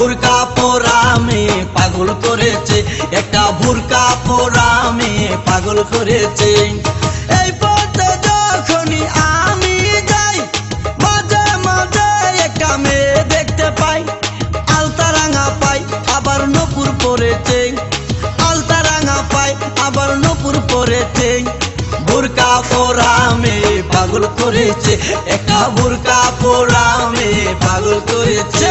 বুরকা পরা মেয়ে পাগল করেছে, একটা বুরকা পরা মেয়ে পাগল করেছে। এই পথে যখনই আমি যাই মাঝে মাঝে একটা মেয়ে দেখতে পাই, আলতা রাঙা পাই আবার নূপুর পরেছে, আলতা রাঙা পাই আবার নূপুর পরেছে। বুরকা পরা মেয়ে পাগল করেছে, একটা বুরকা পরা মেয়ে পাগল করেছে।